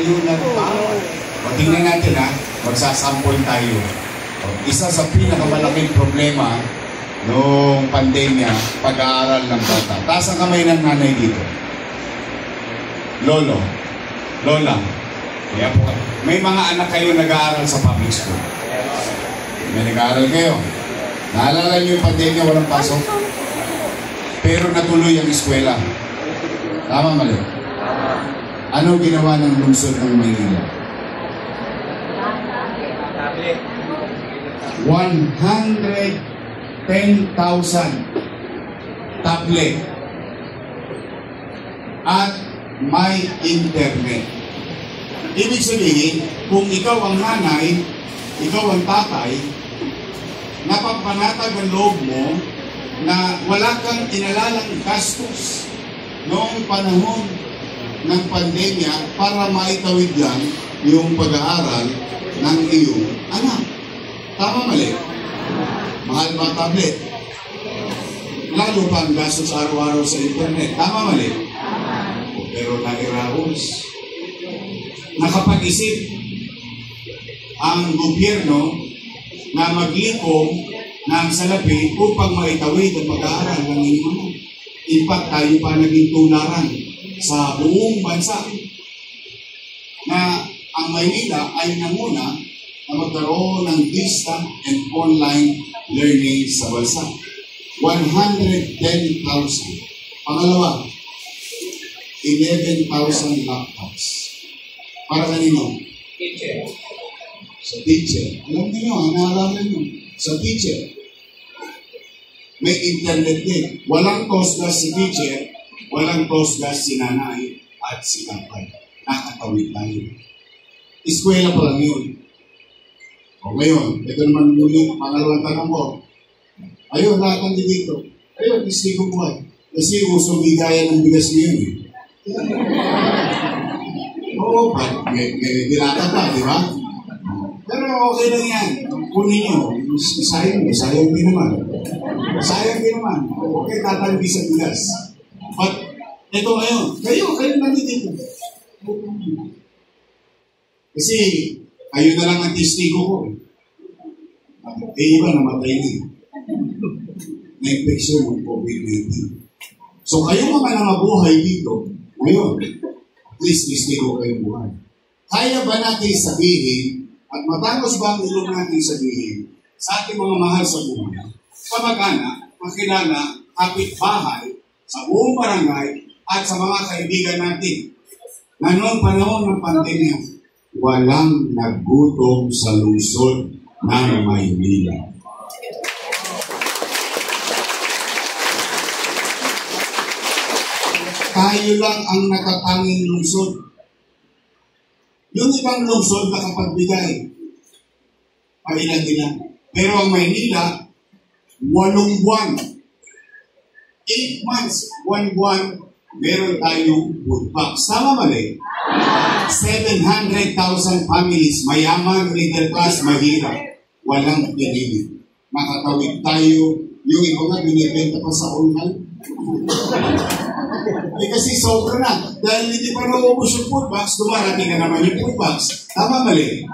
tayo nagtawag. O, tingnan natin ha, magsasample tayo. O, isa sa pinakamalaking problema noong pandemya, pag-aaral ng bata. Taas ang kamay ng nanay dito. Lolo, Lola, kaya po, may mga anak kayo nag-aaral sa public school. May nag-aaral kayo. Naalala niyo yung pandemya, walang pasok? Pero natuloy ang eskwela. Tama, mali? Ano ginawa ng lungsod ng Maynila? 110,000 tablet at may internet. Ibig sabihin, kung ikaw ang nanay, ikaw ang tatay, napapanatag ang loob mo na wala kang inalalang gastos noong panahon ng pandemya para maitawid yan yung pag-aaral ng iyong anak. Tama, mali? Mahal ba ang tablet? Lalo pa ang gastos araw-araw sa internet. Tama, mali? Pero nairaos. Nakapag-isip ang gobyerno na maglikom ng salapi upang maitawid ang pag-aaral ng inyong anak. In fact, tayo pa naging tularan sa buong bansa na ang Maynila ay nanguna na magkaroon ng distant and online learning sa bansa. 110,000. Pangalawa, 11,000 laptops. Para kanino? Teacher. Sa teacher. Alam niyo, naalaman niyo. Sa teacher. May internet din. Walang postgas si teacher, walang postgas si nanay at si tatay. Nakatawid tayo. Eskwela pa lang yun. O ngayon, ito naman yung pangalawang tanong ko. Ayun, lahat ng dito. Ayun, istigo ko ay. Kasi usong bigaya ng bigas ngayon eh. Oo, may dilata pa, di ba? Pero okay lang yan. Kunin nyo. Sayang din naman. Sayang din naman. Okay, tatanggi sa bigas. But, ito ngayon. Kayo nandito. Kasi, kayo na lang ang testigo ko. Iba namatay na. Na-infection ng COVID-19. So, kayo mga nangabuhay dito, ngayon, at least testigo kayong buhay. Kaya ba natin sabihin, at matapos ba ang ilong natin sabihin, sa ating mga mahal sa buhay, kamag-anak, kakilala, kapitbahay, sa buong barangay, at sa mga kaibigan natin, na noong panahon ng pandemya, walang nagutom sa lungsod ng Maynila. Tayo lang ang nakatanging lungsod. Yung ibang lungsod nakapagbigay. Pailan-ilan. Pero ang Maynila, 8 buwan. 8 months, 1 buwan, meron tayong food packs. Tama mali? 700,000 families, mayaman, middle class, mahirap. Walang pinili. Makatawid tayo. Yung iba nga, binibenta pa sa online. Eh kasi sobra na. Dahil hindi pa naubos yung food box, dumarating na naman yung food box. Tama mali?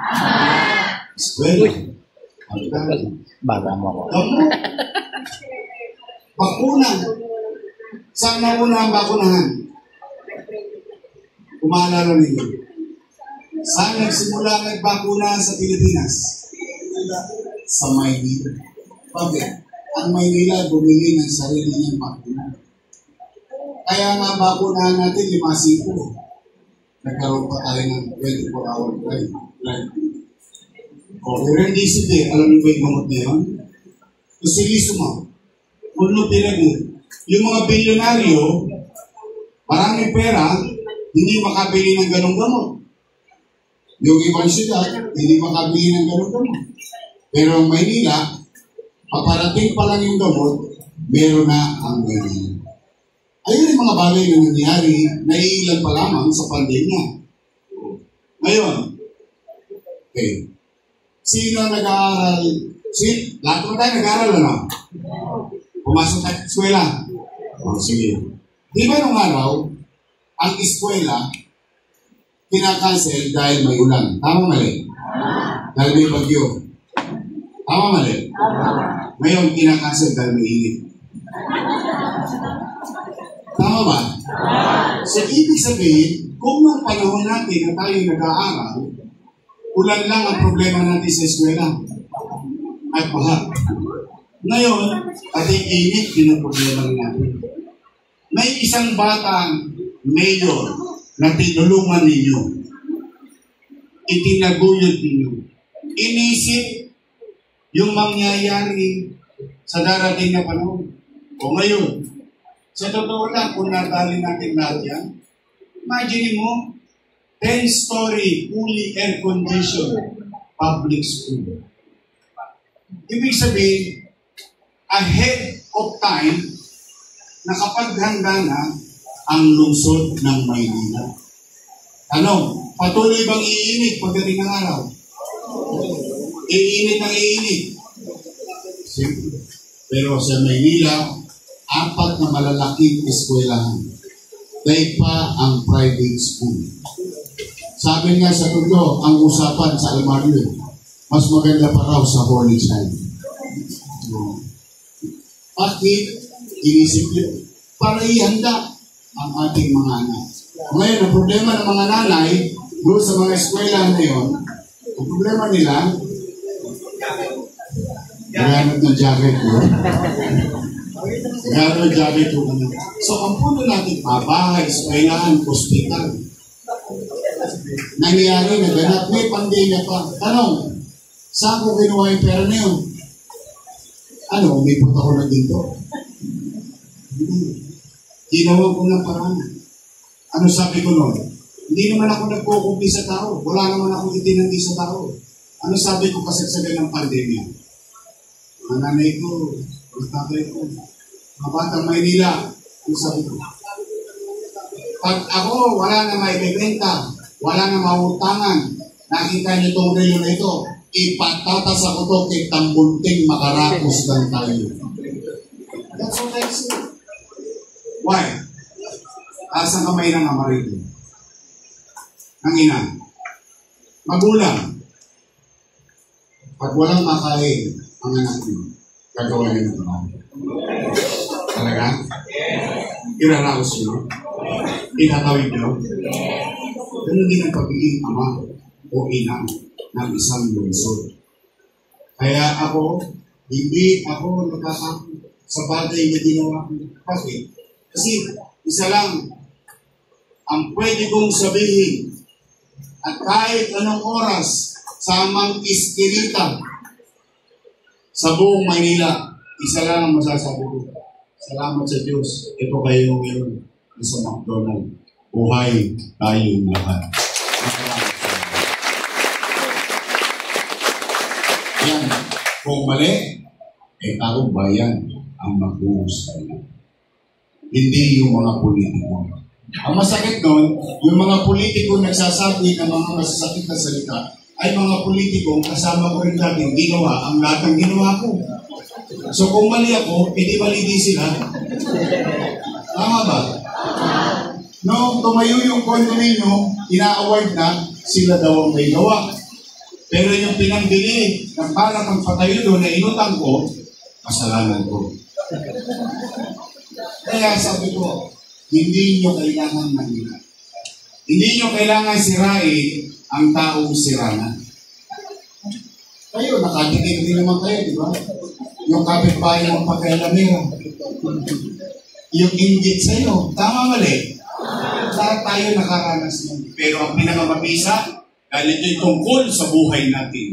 Eskwela. Baga mo ako. Bakuna. Saan na muna ang bakunahan? Kumaalala ninyo. Saan nagsimula nagbakuna sa Pilipinas? Sa Maynila. Bakit? Ang Maynila bumili ng sarili niyang bakuna. Kaya nga bakunahan natin 5-5. Nagkaroon pa tayo ng 24-hour drive. O, pero hindi sige, alam niyo ba yung gamot na yun? Kusiliso mo. Puno pinag yung mga bilyonaryo, maraming pera, hindi makabili ng ganong gamot. Yung ibang siyudad, hindi makabili ng ganong gamot. Pero ang Maynila, paparating pa lang yung gamot, meron na ang Maynila. Ayun yung mga bagay na nangyari, naiilan pa lamang sa pandemya. Ngayon, okay. Sino nag-aaral? Lahat mo tayo nag-aaral, ano? Pumasok tayo sa eskwela. O, sige. Di ba nung araw, ang eskwela, kinakancel dahil may ulan. Tama mali? Dahil may bagyo. Tama mali? Ngayon, kinakancel dahil may init. Tama ba? So, ibig sabihin, kung nung panahon natin na tayo nag-aaral, ulan lang ang problema natin sa eskwela. At baha. Ngayon, ating init, pinaproblema rin natin. May isang batang mayor na tinulungan ninyo. Itinaguyod ninyo. Inisip yung mangyayari sa darating na panahon. O ngayon, sa totoo lang, kung nadali natin lahat yan, imagine mo, 10-story, fully air-conditioned public school. Ibig sabihin, ahead of time, nakapaghanda na ang lungsod ng Maynila. Tanong, patuloy bang iinit pagdating ng araw? Iinit ang iinit. Siyempre. Pero sa Maynila, 4 na malalaking eskwelahan. Dahil pa ang private school. Sabi nga sa tulo, ang usapan sa almaryo, mas maganda pa raw sa Holy Child. Bakit? Inisip yun. Para ihanda ang ating mga anak. Ngayon, ang problema ng mga nanay, doon sa mga eskwelahan na yun, ang problema nila, naghanap ng jacket ko. Naghanap ng jacket ko. So, ang puno natin, bahay, eskwelahan, hospital. Nangyari, naganap, may pandemya pa. Tanong, saan ko kinuha yung pera na yun? Ano, may punta ko na dito. Ginawa ko ng paraan. Ano sabi ko noon? Hindi naman ako nagkukumpi sa tao. Wala naman ako itinandi sa tao. Ano sabi ko kasagsagan ng pandemya? Ang nanay ko, ang tatay ko, mga batang Maynila, ano sabi ko? Pag ako, wala na may bibenta, wala na mautangan, nakita niyo itong relo na ito, ipatatas ako ito kay tambunting makarapos lang tayo. That's what I say. Why? Asang kamay ng ama rito? Ang ina. Magulang. Pag walang makain, ang anak niyo, gagawa niyo ng trabaho. Talaga? Iraraos niyo? Tinatawid niyo? Ganun din ang pagiging ama o ina ng isang lungsod. Kaya ako, hindi ako natatakot sa bagay na ginawa ko. Bakit? Kasi isa lang ang pwede kong sabihin at kahit anong oras sa amang iskirita sa buong Maynila, isa lang ang masasabi ko. Salamat sa Diyos. Ito kayo ngayon sa McDonald's. Buhay tayong lahat. Yan. Kung mali, taong bayan ang maghuhusay. Hindi yung mga politiko. Ang masakit doon, yung mga politiko nagsasabi ng mga masasakit na salita ay mga politiko kasama ko rin dati ginawa ang lahat ng ginawa ko. So kung mali ako, edi mali din sila. Tama ba? No, tumayo yung condominium, ina-award na, sila daw ang may gawa. Pero yung pinambili ng para kang patayo doon na inutang ko, kasalanan ko. Kaya sabi ko, hindi nyo kailangan manila. Hindi nyo kailangan sirain ang taong sirana. Kayo, nakatikim din naman kayo, di ba? Yung kapitbahay ng pagkailamera. Yung inggit sa'yo. Tama mali? Lahat tayo nakaranas nun. Pero ang pinakamabisa, dahil ito'y tungkol sa buhay natin.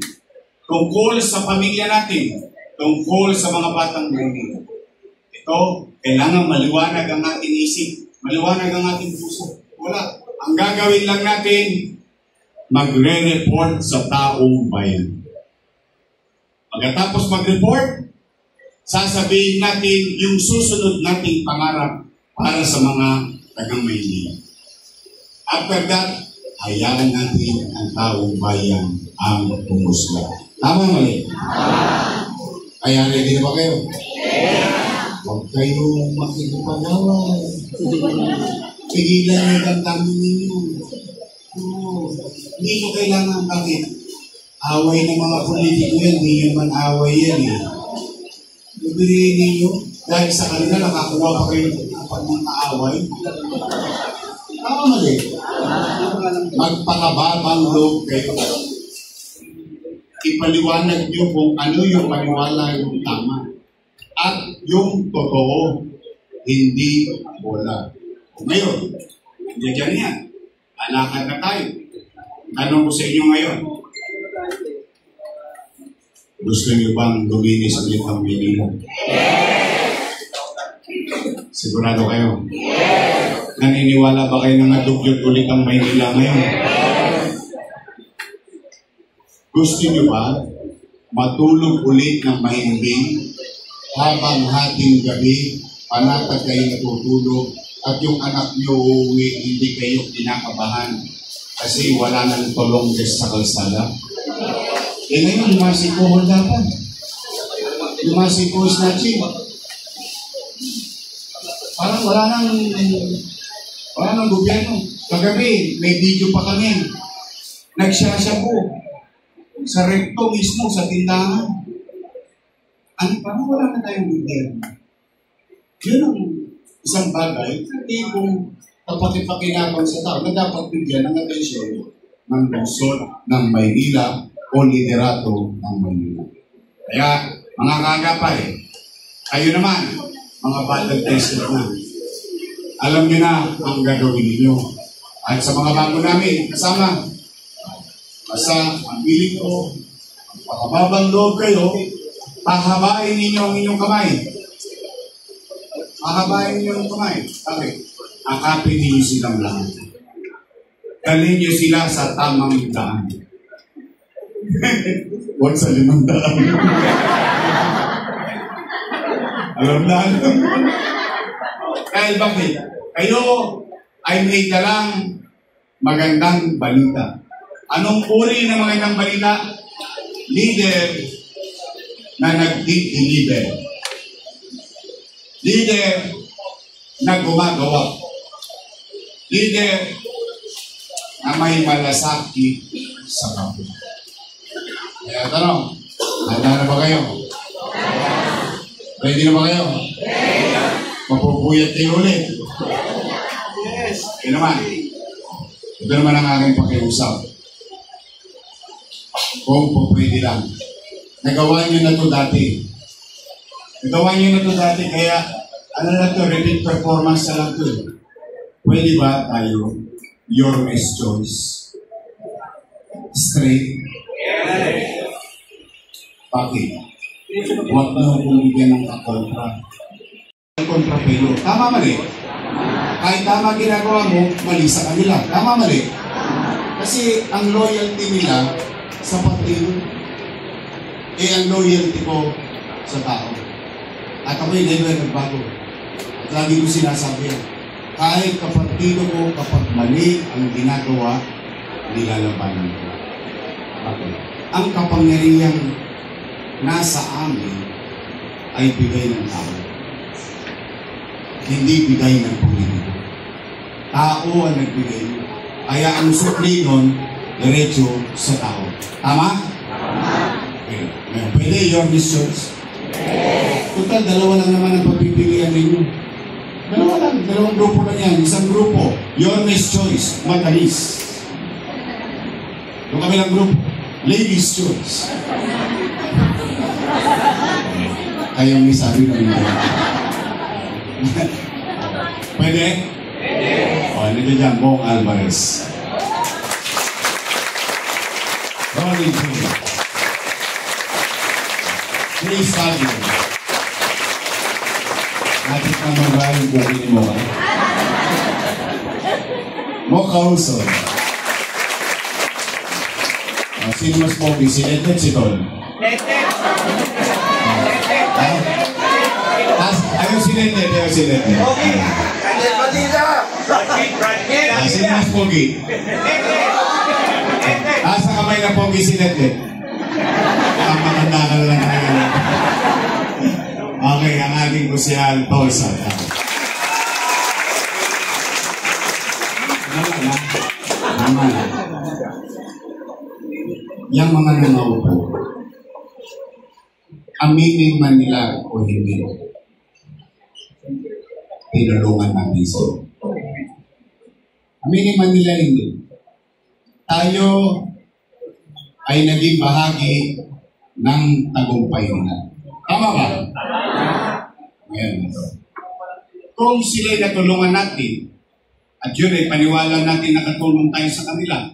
Tungkol sa pamilya natin. Tungkol sa mga batang Maynila. Ito, kailangan maliwanag ang ating isip. Maliwanag ang ating puso. Wala. Ang gagawin lang natin, magre-report sa taong bayan. Pagkatapos mag-report, sasabihin natin yung susunod nating pangarap para sa mga tagang Maynila. After that, hayaan natin ang taong bayan ang pumusla. Tama mali? Kaya ready na ba kayo? Huwag kayong makikipagawa. Pigilan ang damdamin ninyo. Oo. Hindi ko kailangan bakit. Away ng mga politiko yan, hindi naman away yan eh. Ibigay ninyo, dahil sa kanila nakakuha pa kayo ng pag-away. Tama mali. Magpakababang loob kayo. Ipaliwanag nyo kung ano yung paniwala yung tama. At yung totoo, hindi bola. Ngayon, hindi dyan yan. Alakad na tayo. Tanong ko sa inyo ngayon. Gusto niyo bang luminis ulit ang Maynila? Sigurado kayo? Naniniwala ba kayo na nadugyot ulit ang Maynila ngayon? Gusto niyo ba matulog ulit ng mahimbing habang hating gabi, panatag kayo natutulog, at yung anak niyo uuwi, hindi kayo kinakabahan kasi wala nang tulong sa kalsada? Eh ngayon, lumasiko dapat. Lumasiko snatching. Parang wala nang gobyerno. Kagabi, may video pa kami. Nagsasabo sa rekto mismo, sa tindahan. Parang wala na tayong gobyerno. Yun ang isang bagay, hindi kung kapakipakinapan sa tao na dapat bigyan ng atensyon ng lungsod ng Maynila o liderato ng Maynila. Kaya, mga kagapay, kayo naman, mga batang tester na, alam nyo na ang gagawin ninyo. At sa mga bago namin, kasama, basta ang piling ko, pakababang loob kayo, pahabain ninyo ang inyong kamay. Pahabain ninyo ang kamay. Bakit? Akapin ninyo silang lahat. Dalhin nyo sila sa tamang daan. Huwag sa 500. Alam na. Dahil bakit? Kayo ay may dalang magandang balita. Anong uri ng magandang balita? Leader na nag-deliver. Leader na gumagawa. Leader na may malasakit sa kapwa. Kaya tanong, handa na ba kayo? Ready na ba kayo? Mapupuyat kayo ulit. Yes. Ito naman. Ito naman ang aking pakiusap. Kung pwede lang. Nagawa nyo na ito dati. Kaya ano na ito, repeat performance na lang ito. Pwede ba tayo, your best choice? Straight? Bakit? Huwag na kung bigyan ng kakontra. Kontra kayo. Tama mali? Kahit tama ginagawa mo, mali sa kanila. Tama mali? Kasi ang loyalty nila sa partido, ang loyalty ko sa tao. At ako'y never nagbago. At lagi ko sinasabi, kahit kapartido ko, kapag mali ang ginagawa, nilalabanan ko. Okay. Ang kapangyarihang nasa amin ay bigay ng tao. Hindi bigay ng politiko. Tao ang nagbigay. Kaya ang supli nun, diretso sa tao. Tama? Okay. Pwede your choice? Total, dalawa lang naman ang pagpipilian ninyo. Dalawang grupo lang yan. Isang grupo, your choice, matalis. Yung kabilang grupo, ladies' choice. Ayaw may sabi ng mga. Pwede? Pwede. O, nandiyan dyan, Bong Alvarez. Rolling King. Please study. Natin ang maraming bukin mo. Mo Kauso. Sino mas pogi? Si Edwin, si Tol? Ayaw si Edwin, Pogi! Kanya Padilla! Sino mas pogi? Sa kamay na pogi si Edwin. Ang matanda ka lang tayo. Okay, ang ating kusyal, Tolsa. Naman. yung mga nanaupo, aminin man nila o hindi, tinulungan natin sila. Aminin man nila hindi. Tayo ay naging bahagi ng tagumpay nila. Tama ba? Ngayon. Kung sila'y natulungan natin, at yun ay paniwala natin nakatulong tayo sa kanila,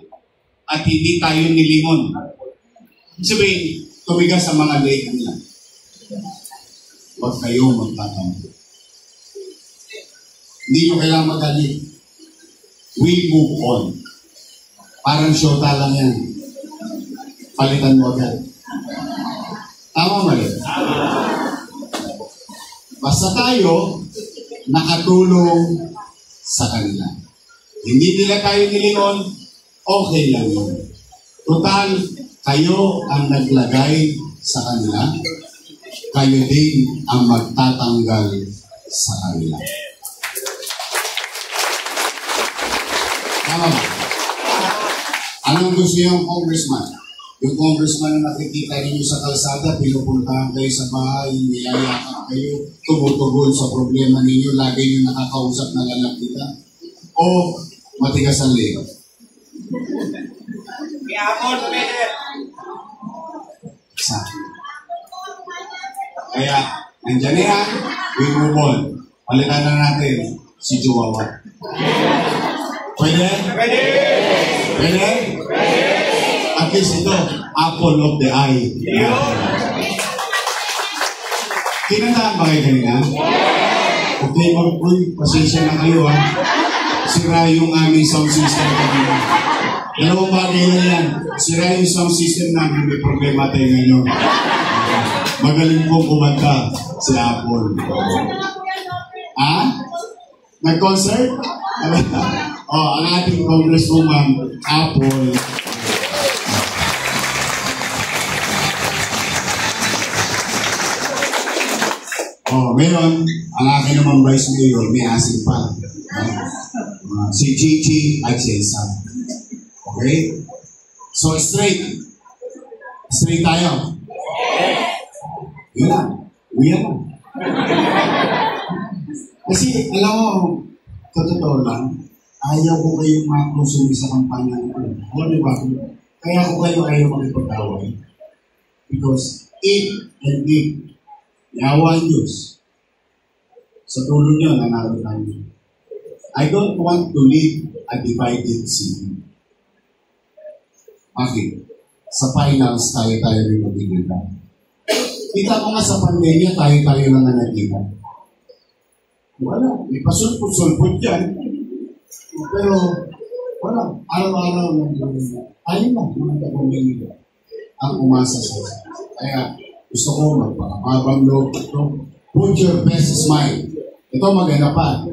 at hindi tayo nilingon. Sabihin, tumigas sa mga leeg nila. Huwag kayo magtatampo. Hindi nyo kailangan magalit. We move on. Parang shota lang yan. Palitan mo agad. Tama mali? Basta tayo nakatulong sa kanila. Hindi nila tayo nilingon, okay lang yun. Total, kayo ang naglagay sa kanila, kayo din ang magtatanggal sa kanila. Tama ba? Anong gusto yung congressman? Yung congressman na nakikita ninyo sa kalsada, pinupuntahan kayo sa bahay, niyayakap kayo, tumutugon sa problema ninyo, lagi nyo nakakausap na lalapitan. O matigas ang leeg. Isa. Kaya, nandiyan na yan, we move on. Palitan na natin si Jowawa. Pwede? Pwede! Pwede? At least ito, apple of the eye. Kinandaan ba kayo kanina? Okay, pasensya na kayo ha. Sira yung aming sound system kanina. Dalawang bagay na yan. Sira yung sound system namin, may problema tayo ngayon. Magaling po kumanta si Apple. Ha? Nag-concert? Ang ating congresswoman, Apple. Ngayon, ang akin naman vice mayor, may asin pa. Si Chichi at si Elsa. Okay? So, straight. Straight tayo. Yun lang. Uyan lang. Kasi, alam mo, totoo lang, ayaw ko kayong makonsumi sa kampanya ko. Alam niyo ba? Kaya ko kayo ayaw makipag-away. Because if and if yawa ang Diyos, sa tulong niyo, nanalo tayo. I don't want to live a divided city. Okay. Sa finals, tayo rin magigita. Kita ko nga sa pandemya, tayo lang na nagigita. Wala. May pasulpot-sulpot dyan. Pero, wala. Araw-araw lang. Tayo lang, mga kapamilya. Ang umasa sa kaya, gusto ko magpakabang loob ito. Put your best smile. Ito maganda pa.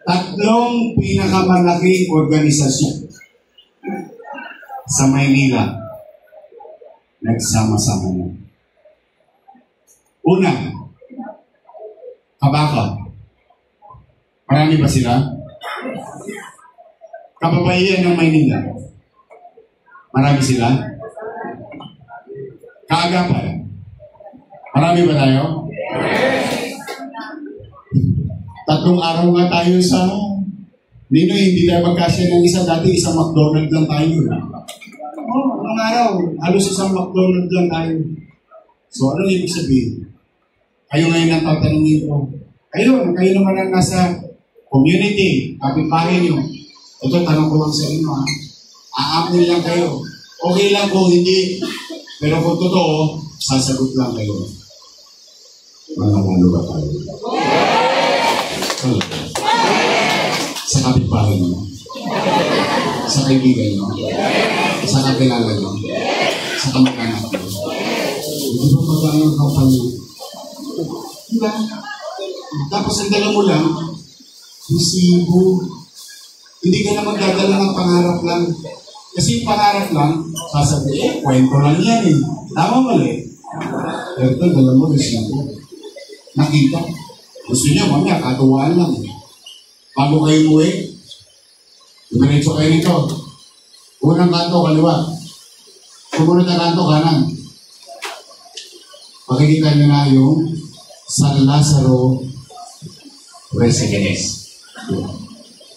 Tatlong pinakamalaking organisasyon sa Maynila nagsama-sama na. Una, Kabaka. Marami ba sila? Kababayan ng Maynila. Marami sila? Kaagapan. Marami ba tayo? Tatlong araw nga tayo sa hindi tayo magkasya ng isa dati, isang McDonald's lang tayo. Mga araw, halos isang McDonald's lang tayo. So, ano ibig sabihin? Kayo ngayon ang tatanungin ko. Kayo naman ang nasa community, kapitbahay nyo. Ito, tanong ko lang sa inyo ha. Aamin lang kayo. Okay lang kung hindi. Pero kung totoo, sasagot lang kayo. Mananalo ba tayo? Sa kapitbahay nyo. Sa kaibigan nyo. Sa kakilala nyo. Sa kamag-anak nyo. Hindi ba magkano ang kampanya? Diba? Tapos ang dala mo lang, resibo. Hindi ka na magdadala ng pangarap lang. Kasi yung pangarap lang, sasabihin, kwento lang yan eh. Tama mali. Pero ito, dala mo resibo. Nakita. Gusto niya, mamaya, katuwaan lang. Bago kayo umuwi, dumiretso kayo nito. Unang kanto, kaliwa. Sumunod na kanto, kanan. Makikita nyo na yung San Lazaro Residence.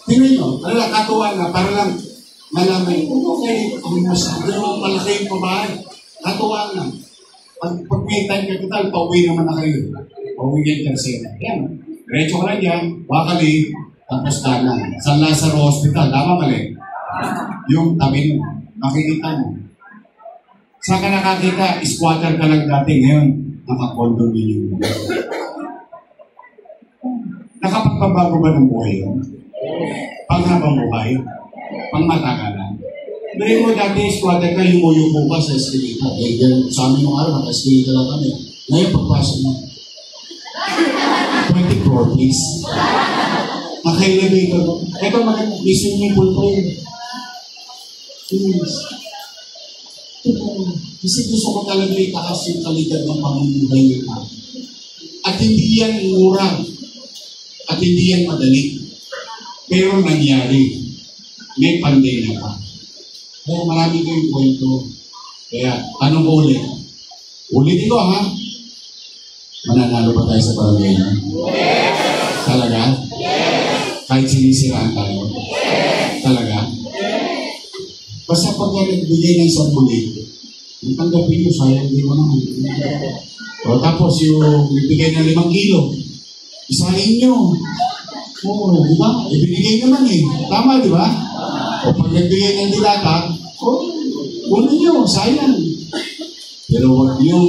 Tingnan nyo, katuwa na, para lang malaman, okay, kung masyado malaki yung babae, katuwa na. Pag may time capital, pauwi naman na kayo. Pauwi kayo tercera. Yan. Diretso ka lang yan, wakali, tapos kanan. San Lazaro Hospital, tama mali? Yung tabi mo, makikita mo. Saan ka nakakita? Squatter ka lang dati. Ngayon, naka-condominium. Nakapagpabago ba ng buhay yun? Panghabang buhay? Pangmatagalan? Dahil mo dati, squatter ka, yumuyo ka sa eskalita. Eh, sa amin yung araw, naka-eskalita lang kami. Ngayon, pagpasok mo. 20 floor, please. Naka-elevator mo. Ito, mag-isip niyo po ito. Please. Kasi gusto ko talaga itaas yung kalidad ng pamumuhay nila. At hindi yan mura. At hindi yan madali. Pero nangyari. May pandemya pa. Kaya marami ko yung kwento. Kaya, anong ulit? Ulitin ko, ha? Mananalo ba tayo sa barangay na? Yes! Talaga? Yes! Kahit sinisiraan tayo? Yes! Talaga? Basta pag nagbigay ng isang bulit, yung tanggapin nyo, sayang din mo naman. O tapos yung ibigay ng 5 kilo, isahin nyo. Oo, di ba? Ibinigay naman eh. Tama, di ba? O pag nagbigay ng dilata, kunin nyo, sayang. Pero huwag yung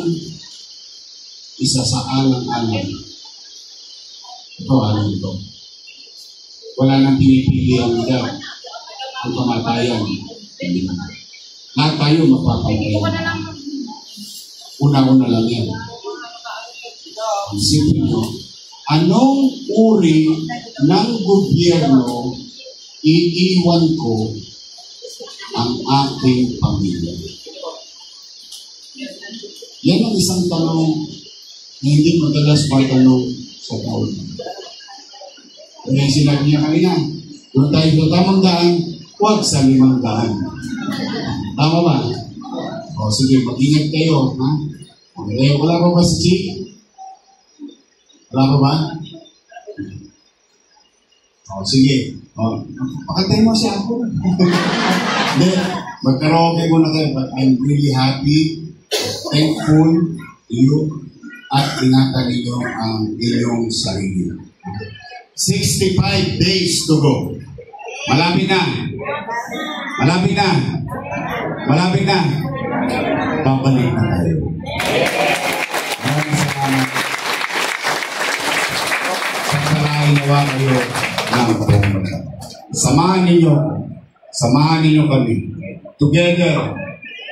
isa sa alang-alang. Ito, alam ito. Wala nang pinipili ang daw. Ang kamatayan. Lahat tayo magpapatay. Una-una lang yan. Isipin nyo, anong uri ng gobyerno iiwan ko ang aking pamilya? Yan ang isang tanong na hindi madalas matanong sa taon. Kaya sinabi niya kanina, kung tayo sa tamang daan, huwag sa 5 daan. Tama ba? O sige, mag-ingat kayo. Ha? Okay, wala pa ba si Chief? Wala pa ba? O sige. O, pakatay mo siya ako. Hindi, magkaraoke muna kayo. But I'm really happy, thankful to you, at ingatan ninyo ang inyong sarili. 65 days to go. Malapit na. Malapit na. Malapit na. Babalik na tayo. Maraming salamat. Pagkalain nawa kayo ng pumunta. Samahan ninyo kami. Together,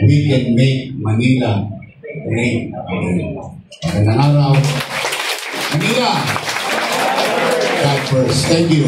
we can make Manila great again. Magandang araw. Manila! God first. Thank you.